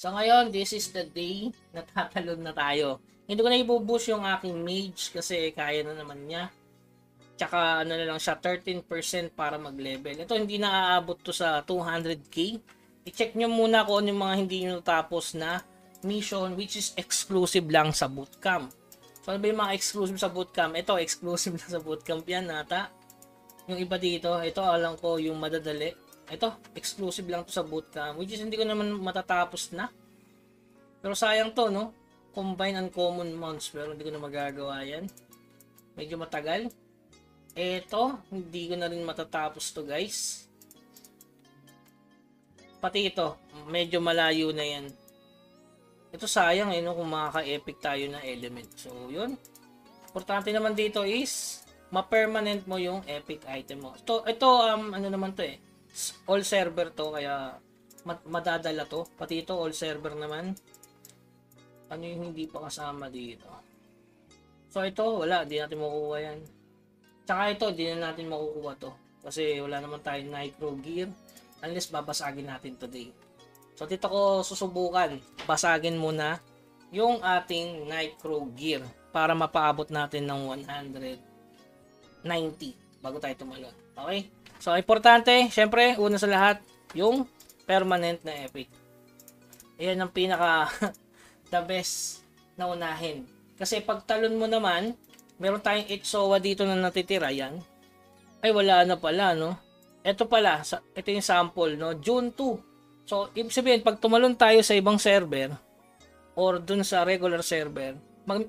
So ngayon, this is the day na tatalon na tayo. Hindi ko na ibubush yung aking mage kasi kaya na naman niya. Tsaka ano na lang siya, 13% para mag-level. Ito hindi na aabot to sa 200k. I-check nyo muna kung ano yung mga hindi nyo natapos na mission which is exclusive lang sa bootcamp. So ano ba yung mga exclusive sa bootcamp? Ito, exclusive lang sa bootcamp yan nata. Yung iba dito, ito alam ko yung madadali. Ito, exclusive lang to sa bootcamp which is hindi ko naman matatapos na. Pero sayang to, no? Combine uncommon mounts pero hindi ko na magagawa yan. Medyo matagal. Ito, hindi ko na rin matatapos to guys. Pati ito, medyo malayo na yan. Ito sayang no, kung makaka-epic tayo na element. So, yun. Importante naman dito is ma-permanent mo yung epic item mo. Ito ano naman to all server to, kaya madadala to. Pati ito, all server naman. Ano yung hindi pa kasama dito? So, ito, wala. Di natin makukuha yan. Tsaka ito, di na natin makukuha to. Kasi wala naman tayong Nitro Gear. Unless babasagin natin today. So dito ko susubukan. Basagin muna yung ating Nitro Gear. Para mapaabot natin ng 190 bago tayo tumalon. Okay? So importante, syempre, una sa lahat, yung permanent na epic. Ayan ang pinaka the best na unahin. Kasi pag talon mo naman, meron tayong Itsowa dito na natitira yan. Ay wala na pala, no? Ito pala, ito yung sample, no? June 2. So, ibig sabihin, pag tumalon tayo sa ibang server or dun sa regular server,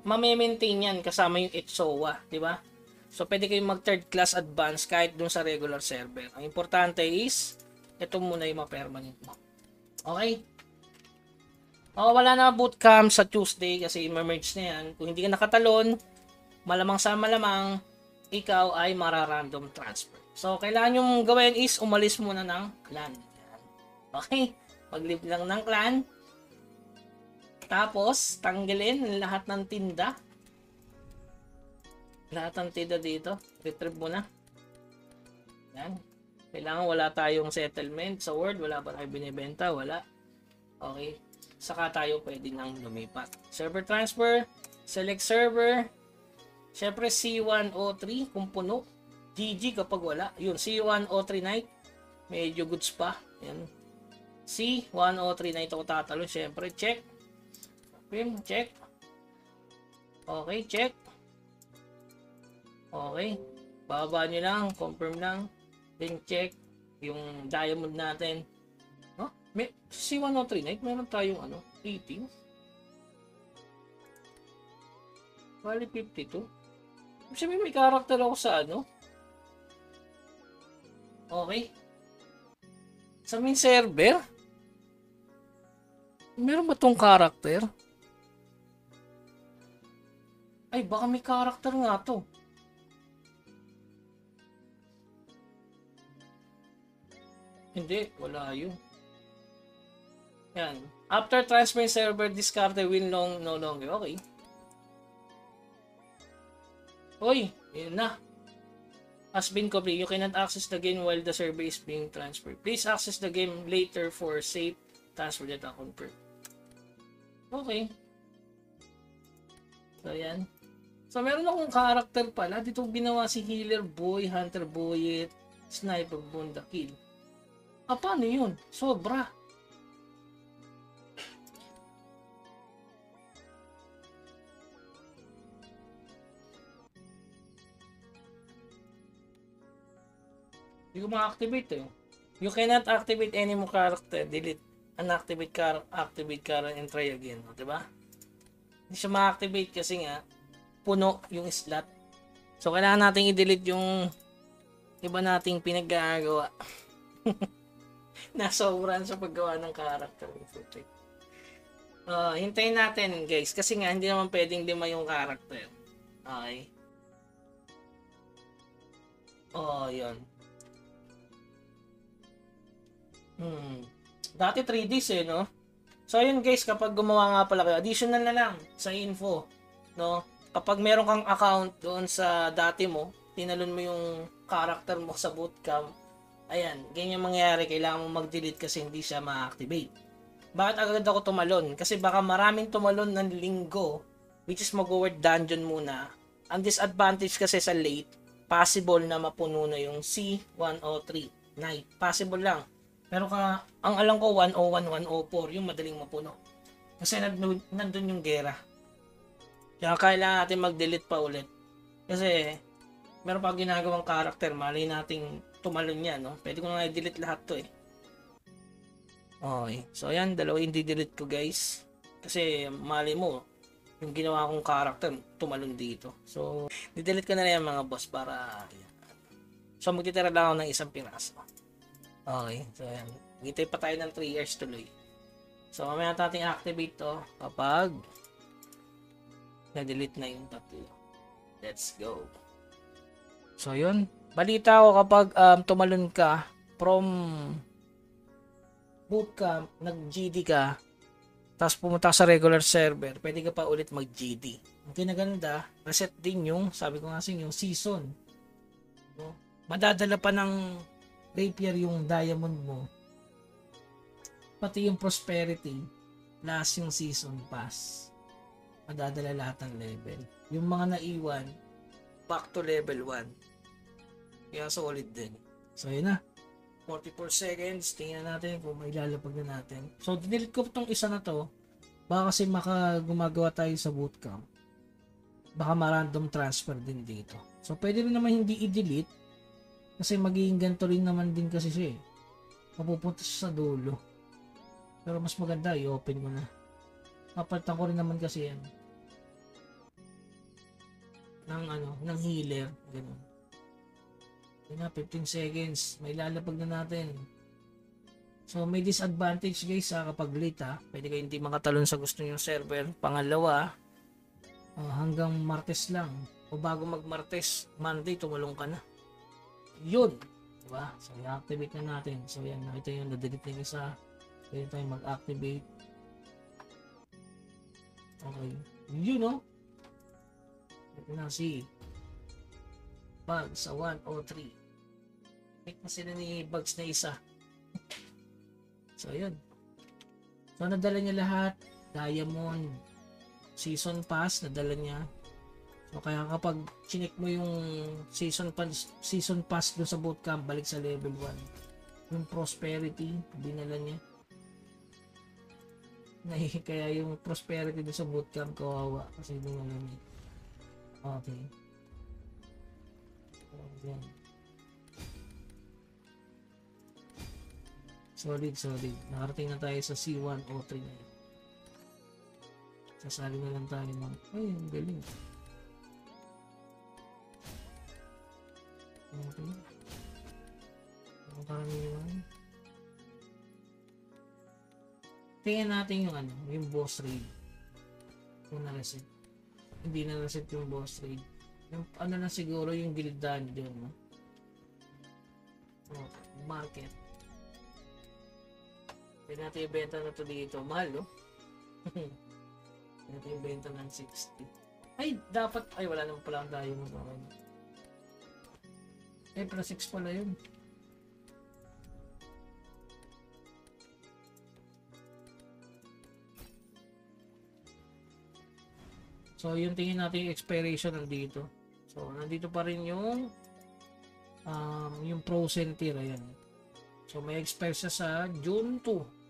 mame-maintain yan kasama yung Itsowa, di ba? So, pwede kayong mag third class advance kahit dun sa regular server. Ang importante is, ito muna yung ma-permanent mo. Okay? Wala na bootcamp sa Tuesday kasi ma-merge na yan. Kung hindi ka nakatalon, malamang sa malamang, ikaw ay mara-random transfer. So, kailangan yung gawin is umalis muna ng clan. Okay? Mag-leave lang ng clan. Tapos, tanggalin lahat ng tinda. Lahat ng tinda dito. Retrieve muna. Yan. Kailangan wala tayong settlement sa Word. Wala ba tayo binibenta? Wala. Okay. Saka tayo pwede nang lumipat. Server transfer. Select server. Siyempre, C103 kung puno. GG kapag wala. Yun, C103 night. Medyo goods pa. Yan. C103 na ito ko tatalo. Siyempre, check. Pim, check. Okay, check. Okay. Bababa nyo lang. Confirm lang. Then check. Yung diamond natin. Huh? May C103 night. Meron tayong 18. Bali 52. Sabi may character ako sa Okay. Sa main server? Meron ba tong character? Ay, baka may character nga to. Hindi, wala yun. Yan. After transfer server, discard will no longer. Okay. Oy, yun na. Has been complete. You cannot access the game while the server is being transferred. Please access the game later for safe transfer data confirmed. Okay. So, yan. So, meron akong character pala. Dito ginawa si Healer Boy, Hunter Boyet, Sniper Bunda Kill. Paano yun? Sobra. Hindi ko ma-activate You cannot activate any more character. Delete. Unactivate activate character and try again. Diba? Hindi siya ma-activate kasi nga puno yung slot. So, kailangan natin i-delete yung iba nating pinag-gawa. Nasobran sa paggawa ng character. Hintayin natin guys. Kasi nga hindi naman pwedeng 5 yung character. Okay. Yun. Dati 3 days no? So yun guys, kapag gumawa nga pala kayo, additional na lang sa info, no? Kapag meron kang account doon sa dati mo, tinalon mo yung character mo sa bootcamp, ayan, ganyan mangyayari, kailangan mo mag-delete kasi hindi siya ma-activate. Bakit agad ako tumalon? Kasi baka maraming tumalon ng linggo, which is mag-word dungeon muna. Ang disadvantage kasi sa late, possible na mapuno na yung C103 night. Possible lang. Pero ang alam ko 101, 104, yung madaling mapuno. Kasi nandun yung gera. Kaya kailangan natin mag-delete pa ulit. Kasi meron pa ginagawang character, malay nating tumalon yan, no? Pwede ko na i-delete lahat to eh. Okay. So ayan, dalawa yung di-delete ko guys. Kasi malay mo, yung ginawa kong character, tumalon dito. So, di-delete ko na yan mga boss para ayan. So magtitira lang ako ng isang piraso. Okay. So ayan. Hintay pa tayo ng 3 years tuloy. So mamaya natin activate to kapag na-delete na yung tatlo. Let's go. So yun. Balita ko kapag tumalon ka from bootcamp, nag-GD ka, tapos pumunta sa regular server, pwede ka pa ulit mag-GD. Ang kinaganda, reset din yung, sabi ko nga sa inyo, season. No? Madadala pa ng rapier yung diamond mo. Pati yung prosperity, plus yung season pass. Madadala lahat ng level. Yung mga naiwan, back to level 1. Kaya solid din. So yun na. 44 seconds. Tingnan natin kung may lalapag na natin. So dinelete ko itong isa na to. Baka kasi gumagawa tayo sa bootcamp. Baka ma-random transfer din dito. So pwede rin naman hindi i-delete. Kasi magiging ganito rin naman din kasi siya eh. Mapupunta siya sa dulo. Pero mas maganda i-open mo na. Kapalitan ko rin naman kasi yan. Ng healer. Ganun. Yun na, 15 seconds. May lalapag na natin. So, may disadvantage guys kapag late pwede kayo hindi makatalon sa gusto nyo server. Pangalawa, hanggang Martes lang. O bago mag-Martes, Monday, tumulong ka na. Yun. Diba? So, i-activate na natin. So, yan. Nakita nyo, na-delete na yung isa. Pwede tayo mag-activate. Okay. Yun, no? Ito na si Bugs sa 103. Make na sila ni Bugs na isa. So, yun. So, nadala niya lahat. Diamond. Season Pass, nadala niya. So, kaya kapag chinik mo yung Season Pass doon sa bootcamp, balik sa level 1. Yung Prosperity, dinala niya. Kaya yung Prosperity doon sa bootcamp, kawawa. Kasi dinala niya. Okay. So, yan. Solid. Nakarating na tayo sa C103 na yun. Sasali na lang tayo mga... Ay, ang galing. Okay. Ang karamihan. Tingnan natin yung yung boss raid. Kung na-reset. Hindi na-reset yung boss raid. Yung na siguro yung guild dungeon, no? Okay. Market. Pwede natin ibenta na to dito. Mahal, no? Pwede natin ibenta ng 60. Ay, dapat... Ay, wala naman pala ang diamond. Okay. Plus 6 pala yun. So, yung tingin natin yung expiration nandito. So, nandito pa rin yung Pro Center. Ayan. So, may expire siya sa June 2.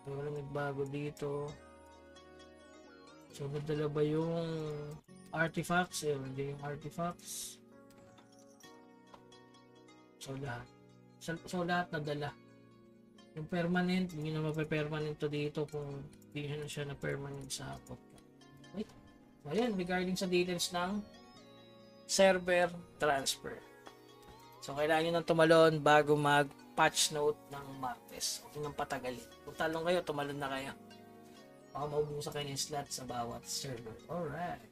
Wala nagbago dito. So, nadala ba yung artifacts? Hindi yung artifacts. So, lahat. So, lahat nadala. Yung permanent, hindi na mape-permanent to dito kung hindi na siya na permanent sa podcast. Wait. So, ayan, regarding sa details ng server transfer. So, kailangan nyo nang tumalon bago mag-patch note ng Martes. Huwag nang patagalin. Kung talong kayo, tumalon na kayo. Baka maubusan kayo ng slot sa bawat server. Alright.